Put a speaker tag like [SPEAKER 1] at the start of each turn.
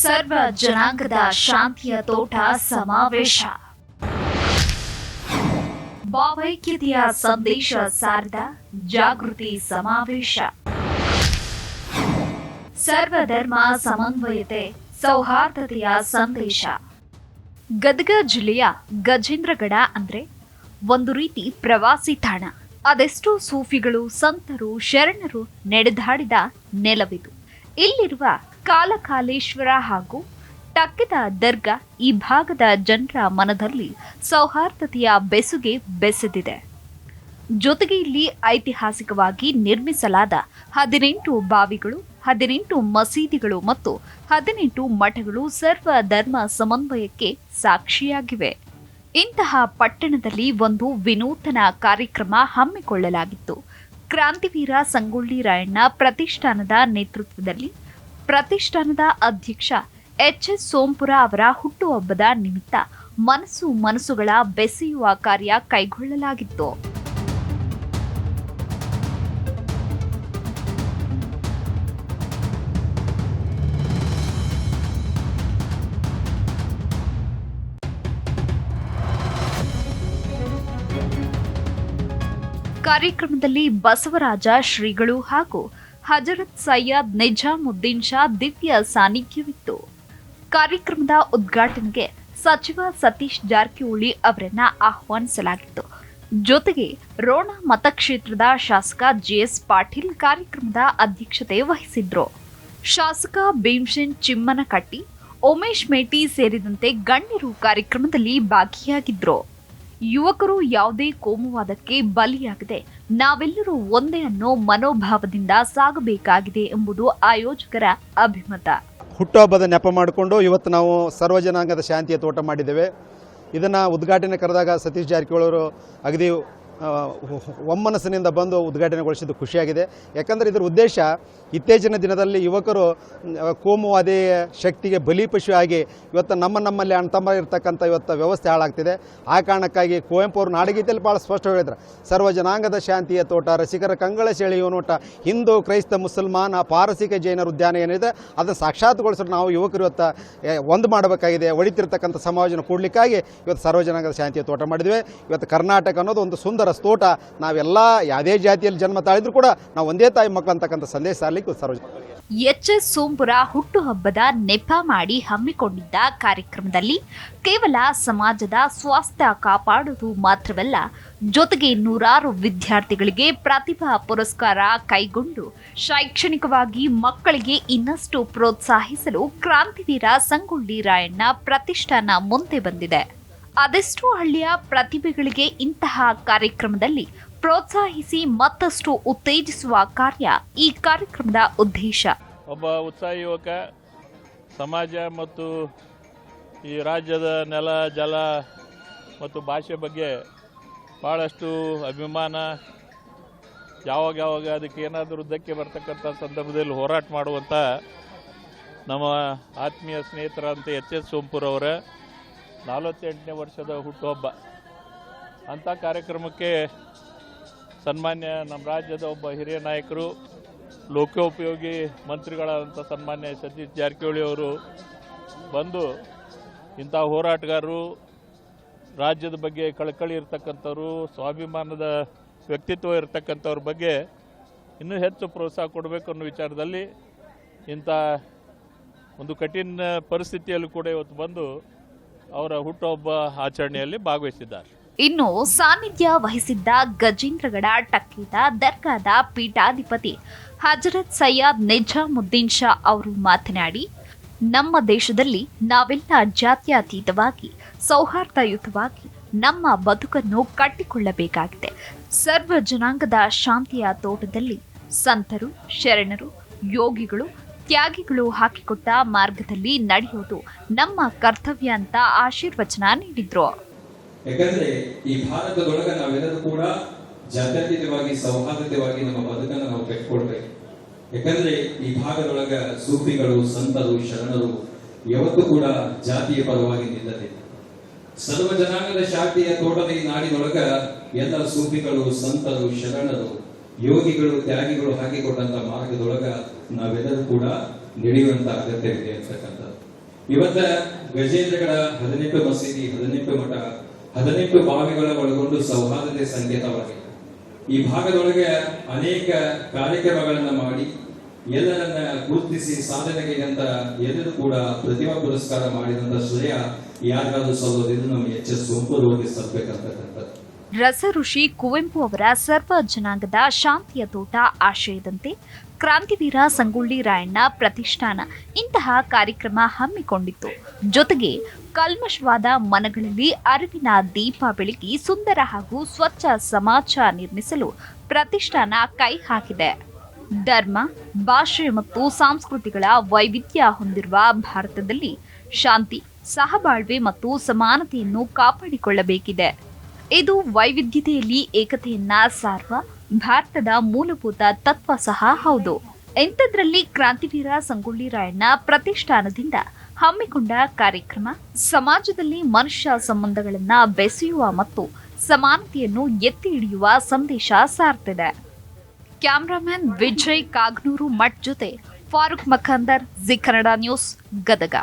[SPEAKER 1] ಸರ್ವ ಜನಾಂಗದ ಶಾಂತಿಯ ತೋಟ ಸಮಾವೇಶ. ಭಾವೈಕ್ಯತೆಯ ಸಂದೇಶ ಸಾರಿದ ಜಾಗೃತಿ ಸಮಾವೇಶ. ಸರ್ವಧರ್ಮ ಸಮನ್ವಯತೆ ಸೌಹಾರ್ದತೆಯ ಸಂದೇಶ. ಗದಗ ಜಿಲ್ಲೆಯ ಗಜೇಂದ್ರಗಡ ಅಂದ್ರೆ ಒಂದು ರೀತಿ ಪ್ರವಾಸಿ ತಾಣ. ಅದೆಷ್ಟೋ ಸೂಫಿಗಳು, ಸಂತರು, ಶರಣರು ನಡೆದಾಡಿದ ನೆಲವಿದು. ಇಲ್ಲಿರುವ ಕಾಲಕಾಲೇಶ್ವರ ಹಾಗೂ ಟಕ್ಕಿದ ದರ್ಗಾ ಈ ಭಾಗದ ಜನರ ಮನದಲ್ಲಿ ಸೌಹಾರ್ದತೆಯ ಬೆಸುಗೆ ಬೆಸೆದಿದೆ. ಜೊತೆಗೆ ಇಲ್ಲಿ ಐತಿಹಾಸಿಕವಾಗಿ ನಿರ್ಮಿಸಲಾದ 18 ಬಾವಿಗಳು, 18 ಮಸೀದಿಗಳು ಮತ್ತು 18 ಮಠಗಳು ಸರ್ವ ಧರ್ಮ ಸಮನ್ವಯಕ್ಕೆ ಸಾಕ್ಷಿಯಾಗಿವೆ. ಇಂತಹ ಪಟ್ಟಣದಲ್ಲಿ ಒಂದು ವಿನೂತನ ಕಾರ್ಯಕ್ರಮ ಹಮ್ಮಿಕೊಳ್ಳಲಾಗಿತ್ತು. ಕ್ರಾಂತಿವೀರ ಸಂಗೊಳ್ಳಿ ರಾಯಣ್ಣ ಪ್ರತಿಷ್ಠಾನದ ನೇತೃತ್ವದಲ್ಲಿ ಪ್ರತಿಷ್ಠಾನದ ಅಧ್ಯಕ್ಷ ಎಚ್.ಎಸ್. ಸೋಂಪುರ ಅವರ ಹುಟ್ಟುಹಬ್ಬದ ನಿಮಿತ್ತ ಮನಸ್ಸುಗಳ ಬೆಸೆಯುವ ಕಾರ್ಯ ಕೈಗೊಳ್ಳಲಾಗಿತ್ತು. ಕಾರ್ಯಕ್ರಮದಲ್ಲಿ ಬಸವರಾಜ ಶ್ರೀಗಳು ಹಾಗೂ ಹಜರತ್ ಸೈಯದ್ ನಿಜಾಮುದ್ದೀನ್ ಶಾ ದಿವ್ಯ ಸಾನ್ನಿಧ್ಯವಿತ್ತು. ಕಾರ್ಯಕ್ರಮದ ಉದ್ಘಾಟನೆಗೆ ಸಚಿವ ಸತೀಶ್ ಜಾರಕಿಹೊಳಿ ಅವರನ್ನ ಆಹ್ವಾನಿಸಲಾಗಿತ್ತು. ಜೊತೆಗೆ ರೋಣ ಮತಕ್ಷೇತ್ರದ ಶಾಸಕ ಜೆಎಸ್ ಪಾಟೀಲ್ ಕಾರ್ಯಕ್ರಮದ ಅಧ್ಯಕ್ಷತೆ ವಹಿಸಿದ್ರು. ಶಾಸಕ ಭೀಮಸೇನ್ ಚಿಮ್ಮನಕಟ್ಟಿ, ಉಮೇಶ್ ಮೇಟಿ ಸೇರಿದಂತೆ ಗಣ್ಯರು ಕಾರ್ಯಕ್ರಮದಲ್ಲಿ ಭಾಗಿಯಾಗಿದ್ರು. ಯುವಕರು ಯಾವುದೇ ಕೋಮುವಾದಕ್ಕೆ ಬಲಿಯಾಗದೆ ನಾವೆಲ್ಲರೂ ಒಂದೇ ಅನ್ನೋ ಮನೋಭಾವದಿಂದ ಸಾಗಬೇಕಾಗಿದೆ ಎಂಬುದು ಆಯೋಜಕರ ಅಭಿಮತ.
[SPEAKER 2] ಹುಟ್ಟುಹಬ್ಬದ ನೆಪ ಮಾಡಿಕೊಂಡು ಇವತ್ತು ನಾವು ಸರ್ವ ಜನಾಂಗದ ಶಾಂತಿಯ ತೋಟ ಮಾಡಿದ್ದೇವೆ. ಇದನ್ನು ಉದ್ಘಾಟನೆ ಕರೆದಾಗ ಸತೀಶ್ ಜಾರಕಿಹೊಳಿ ಅವರು ಅಗದಿ ಒಮ್ಮನಸ್ಸಿನಿಂದ ಬಂದು ಉದ್ಘಾಟನೆಗೊಳಿಸಿದ್ದು ಖುಷಿಯಾಗಿದೆ. ಯಾಕಂದರೆ ಇದರ ಉದ್ದೇಶ ಇತ್ತೀಚಿನ ದಿನದಲ್ಲಿ ಯುವಕರು ಕೋಮುವಾದಿ ಶಕ್ತಿಗೆ ಬಲಿಪಶು ಆಗಿ ಇವತ್ತು ನಮ್ಮಲ್ಲಿ ಅಣ್ತಮ್ಮ ಇರ್ತಕ್ಕಂಥ ಇವತ್ತು ವ್ಯವಸ್ಥೆ ಹಾಳಾಗ್ತಿದೆ. ಆ ಕಾರಣಕ್ಕಾಗಿ ಕುವೆಂಪು ಅವರು ನಾಡಗೀತೆಯಲ್ಲಿ ಭಾಳ ಸ್ಪಷ್ಟವಾಗಿ ಹೇಳಿದ್ರು, ಸರ್ವ ಜನಾಂಗದ ಶಾಂತಿಯ ತೋಟ, ರಸಿಕರ ಕಂಗಳ ಸೆಳೆಯುವ ನೋಟ, ಹಿಂದೂ, ಕ್ರೈಸ್ತ, ಮುಸಲ್ಮಾನ, ಪಾರಸಿಕ, ಜೈನರ ಉದ್ಯಾನ ಏನಿದೆ ಅದನ್ನು ಸಾಕ್ಷಾತ್ಗೊಳಿಸಲು ನಾವು ಯುವಕರು ಇವತ್ತು ಒಂದು ಮಾಡಬೇಕಾಗಿದೆ. ಒಳಿತಿರ್ತಕ್ಕಂಥ ಸಮಾಜನ ಕೂಡಲಿಕ್ಕಾಗಿ ಇವತ್ತು ಸರ್ವ ಜನಾಂಗದ ಶಾಂತಿಯ ತೋಟ ಮಾಡಿದ್ವಿ. ಇವತ್ತು ಕರ್ನಾಟಕ ಅನ್ನೋದು ಒಂದು ಸುಂದರ ತೋಟ. ನಾವೆಲ್ಲ ಯಾವುದೇ ಜಾತಿಯಲ್ಲಿ ಜನ್ಮ ತಾಳಿದ್ರು ಕೂಡ ನಾವು ಒಂದೇ ತಾಯಿ ಮಕ್ಕಳು ಅಂತಕ್ಕಂಥ ಸಂದೇಶ ಸಾರಲಿಕ್ಕೆ
[SPEAKER 1] ಎಚ್.ಎಸ್. ಸೋಂಪುರ ಹುಟ್ಟುಹಬ್ಬದ ನೆಪ ಮಾಡಿ ಹಮ್ಮಿಕೊಂಡಿದ್ದ ಕಾರ್ಯಕ್ರಮದಲ್ಲಿ ಕೇವಲ ಸಮಾಜದ ಸ್ವಾಸ್ಥ್ಯ ಕಾಪಾಡುವುದು ಮಾತ್ರವಲ್ಲ, ಜೊತೆಗೆ ನೂರಾರು ವಿದ್ಯಾರ್ಥಿಗಳಿಗೆ ಪ್ರತಿಭಾ ಪುರಸ್ಕಾರ ಕೈಗೊಂಡು ಶೈಕ್ಷಣಿಕವಾಗಿ ಮಕ್ಕಳಿಗೆ ಇನ್ನಷ್ಟು ಪ್ರೋತ್ಸಾಹಿಸಲು ಕ್ರಾಂತಿವೀರ ಸಂಗೊಳ್ಳಿ ರಾಯಣ್ಣ ಪ್ರತಿಷ್ಠಾನ ಮುಂದೆ ಬಂದಿದೆ. ಅದೆಷ್ಟೋ ಹಳ್ಳಿಯ ಪ್ರತಿಭೆಗಳಿಗೆ ಇಂತಹ ಕಾರ್ಯಕ್ರಮದಲ್ಲಿ ಪ್ರೋತ್ಸಾಹಿಸಿ ಮತ್ತಷ್ಟು ಉತ್ತೇಜಿಸುವ ಕಾರ್ಯ ಈ ಕಾರ್ಯಕ್ರಮದ ಉದ್ದೇಶ.
[SPEAKER 3] ಒಬ್ಬ ಉತ್ಸಾಹಿ ಯುವಕ ಸಮಾಜ ಮತ್ತು ಈ ರಾಜ್ಯದ ನೆಲ, ಜಲ ಮತ್ತು ಭಾಷೆ ಬಗ್ಗೆ ಭಾಳಷ್ಟು ಅಭಿಮಾನ, ಯಾವಾಗ ಅದಕ್ಕೆ ಏನಾದರೂ ಧಕ್ಕೆ ಬರ್ತಕ್ಕಂಥ ಸಂದರ್ಭದಲ್ಲಿ ಹೋರಾಟ ಮಾಡುವಂಥ ನಮ್ಮ ಆತ್ಮೀಯ ಸ್ನೇಹಿತರಂತ ಎಚ್.ಎಸ್. ಸೋಂಪುರ ಅವರ 48ನೇ ವರ್ಷದ ಹುಟ್ಟುಹಬ್ಬ. ಅಂಥ ಕಾರ್ಯಕ್ರಮಕ್ಕೆ ಸನ್ಮಾನ್ಯ ನಮ್ಮ ರಾಜ್ಯದ ಒಬ್ಬ ಹಿರಿಯ ನಾಯಕರು, ಲೋಕೋಪಯೋಗಿ ಮಂತ್ರಿಗಳಾದಂಥ ಸನ್ಮಾನ್ಯ ಸತೀಶ್ ಜಾರಕಿಹೊಳಿ ಅವರು ಬಂದು ಇಂಥ ಹೋರಾಟಗಾರರು, ರಾಜ್ಯದ ಬಗ್ಗೆ ಕಳಕಳಿ ಇರ್ತಕ್ಕಂಥವ್ರು, ಸ್ವಾಭಿಮಾನದ ವ್ಯಕ್ತಿತ್ವ ಇರತಕ್ಕಂಥವ್ರ ಬಗ್ಗೆ ಇನ್ನೂ ಹೆಚ್ಚು ಪ್ರೋತ್ಸಾಹ ಕೊಡಬೇಕು ಅನ್ನೋ ವಿಚಾರದಲ್ಲಿ ಇಂಥ ಒಂದು ಕಠಿಣ ಪರಿಸ್ಥಿತಿಯಲ್ಲೂ ಕೂಡ ಇವತ್ತು ಬಂದು ಅವರ ಹುಟ್ಟುಹಬ್ಬ ಆಚರಣೆಯಲ್ಲಿ ಭಾಗವಹಿಸಿದ್ದಾರೆ.
[SPEAKER 1] ಇನ್ನು ಸಾನ್ನಿಧ್ಯ ವಹಿಸಿದ್ದ ಗಜೇಂದ್ರಗಡ ಟಕ್ಕಿದ ದರ್ಗಾದ ಪೀಠಾಧಿಪತಿ ಹಜರತ್ ಸೈಯದ್ ನಿಜಾಮುದ್ದೀನ್ ಶಾ ಅವರು ಮಾತನಾಡಿ, ನಮ್ಮ ದೇಶದಲ್ಲಿ ನಾವೆಲ್ಲ ಜಾತ್ಯತೀತವಾಗಿ ಸೌಹಾರ್ದಯುತವಾಗಿ ನಮ್ಮ ಬದುಕನ್ನು ಕಟ್ಟಿಕೊಳ್ಳಬೇಕಾಗಿದೆ. ಸರ್ವ ಜನಾಂಗದ ಶಾಂತಿಯ ತೋಟದಲ್ಲಿ ಸಂತರು, ಶರಣರು, ಯೋಗಿಗಳು, ತ್ಯಾಗಿಗಳು ಹಾಕಿಕೊಟ್ಟ ಮಾರ್ಗದಲ್ಲಿ ನಡೆಯೋದು ನಮ್ಮ ಕರ್ತವ್ಯ ಅಂತ ಆಶೀರ್ವಚನ ನೀಡಿದ್ರು.
[SPEAKER 4] ಯಾಕಂದ್ರೆ ಈ ಭಾರತದೊಳಗ ನಾವೆಲ್ಲರೂ ಕೂಡ ಜಾತ್ಯತೀತವಾಗಿ ಸೌಹಾರ್ದತೆಯಾಗಿ ನಮ್ಮ ಬದುಕನ್ನು ನಾವು ಕಟ್ಟಿಕೊಳ್ಬೇಕು. ಯಾಕಂದ್ರೆ ಈ ಭಾಗದೊಳಗ ಸೂಫಿಗಳು, ಸಂತರು, ಶರಣರು ಯಾವತ್ತೂ ಕೂಡ ಜಾತಿಯ ಪರವಾಗಿ ನಿಲ್ಲದೆ ಸರ್ವ ಜನಾಂಗದ ಶಾಂತಿಯ ತೋಟದ ಈ ನಾಡಿನೊಳಗ ಎಲ್ಲ ಸೂಫಿಗಳು, ಸಂತರು, ಶರಣರು, ಯೋಗಿಗಳು, ತ್ಯಾಗಿಗಳು ಹಾಕಿಕೊಟ್ಟಂತ ಮಾರ್ಗದೊಳಗ ನಾವೆಲ್ಲರೂ ಕೂಡ ನಡೆಯುವಂತ ಅಗತ್ಯವಿದೆ ಅಂತಕ್ಕಂಥದ್ದು. ಇವತ್ತ ಗಜೇಂದ್ರಗಡ 18 ಮಸೀದಿ, 18 ಮಠ, 18 ಬಾವಿಗಳ ಒಳಗೊಂಡು ಸೌಹಾರ್ದತೆ ಸಂಕೇತವಾಗಿದೆ. ಈ ಭಾಗದೊಳಗೆ ಅನೇಕ ಕಾರ್ಯಕ್ರಮಗಳನ್ನ ಮಾಡಿ ಎಲ್ಲರನ್ನ ಗುರುತಿಸಿ ಸಾಧನೆಗೈದಂತ ಎಲ್ಲರೂ ಕೂಡ ಪ್ರತಿಭಾ ಪುರಸ್ಕಾರ ಮಾಡಿದಂತ ಶ್ರೇಯ ಯಾರಿಗಾದ್ರೂ ಸಲ್ಲೋದಿದ್ದು ನಮ್ಮ ಎಚ್.ಎಸ್. ಸೋಂಪೂರ್ ಅವರಿಗೆ ಸಲ್ಲಬೇಕಂತಕ್ಕಂಥದ್ದು.
[SPEAKER 1] ರಸಋಷಿ ಕುವೆಂಪು ಅವರ ಸರ್ವ ಜನಾಂಗದ ಶಾಂತಿಯ ತೋಟ ಆಶಯದಂತೆ ಕ್ರಾಂತಿವೀರ ಸಂಗೊಳ್ಳಿ ರಾಯಣ್ಣ ಪ್ರತಿಷ್ಠಾನ ಇಂತಹ ಕಾರ್ಯಕ್ರಮ ಹಮ್ಮಿಕೊಂಡಿತ್ತು. ಜೊತೆಗೆ ಕಲ್ಮಶವಾದ ಮನಗಳಲ್ಲಿ ಅರಿವಿನ ದೀಪ ಬೆಳಗಿ ಸುಂದರ ಹಾಗೂ ಸ್ವಚ್ಛ ಸಮಾಜ ನಿರ್ಮಿಸಲು ಪ್ರತಿಷ್ಠಾನ ಕೈ ಹಾಕಿದೆ. ಧರ್ಮ, ಭಾಷೆ ಮತ್ತು ಸಂಸ್ಕೃತಿಗಳ ವೈವಿಧ್ಯ ಹೊಂದಿರುವ ಭಾರತದಲ್ಲಿ ಶಾಂತಿ, ಸಹಬಾಳ್ವೆ ಮತ್ತು ಸಮಾನತೆಯನ್ನು ಕಾಪಾಡಿಕೊಳ್ಳಬೇಕಿದೆ. ಇದು ವೈವಿಧ್ಯತೆಯಲ್ಲಿ ಏಕತೆಯನ್ನ ಸಾರುವ ಭಾರತದ ಮೂಲಭೂತ ತತ್ವ ಸಹ ಹೌದು. ಇಂಥದ್ರಲ್ಲಿ ಕ್ರಾಂತಿವೀರ ಸಂಗೊಳ್ಳಿ ರಾಯಣ್ಣ ಪ್ರತಿಷ್ಠಾನದಿಂದ ಹಮ್ಮಿಕೊಂಡ ಕಾರ್ಯಕ್ರಮ ಸಮಾಜದಲ್ಲಿ ಮನುಷ್ಯ ಸಂಬಂಧಗಳನ್ನ ಬೆಸೆಯುವ ಮತ್ತು ಸಮಾನತೆಯನ್ನು ಎತ್ತಿ ಹಿಡಿಯುವ ಸಂದೇಶ ಸಾರ್ತಿದೆ. ಕ್ಯಾಮರಾಮನ್ ವಿಜಯ್ ಕಾಗ್ನೂರು ಮಠ್ ಜೊತೆ ಫಾರೂಕ್ ಮಖಂದರ್, ಜಿ ಕನ್ನಡ ನ್ಯೂಸ್, ಗದಗ.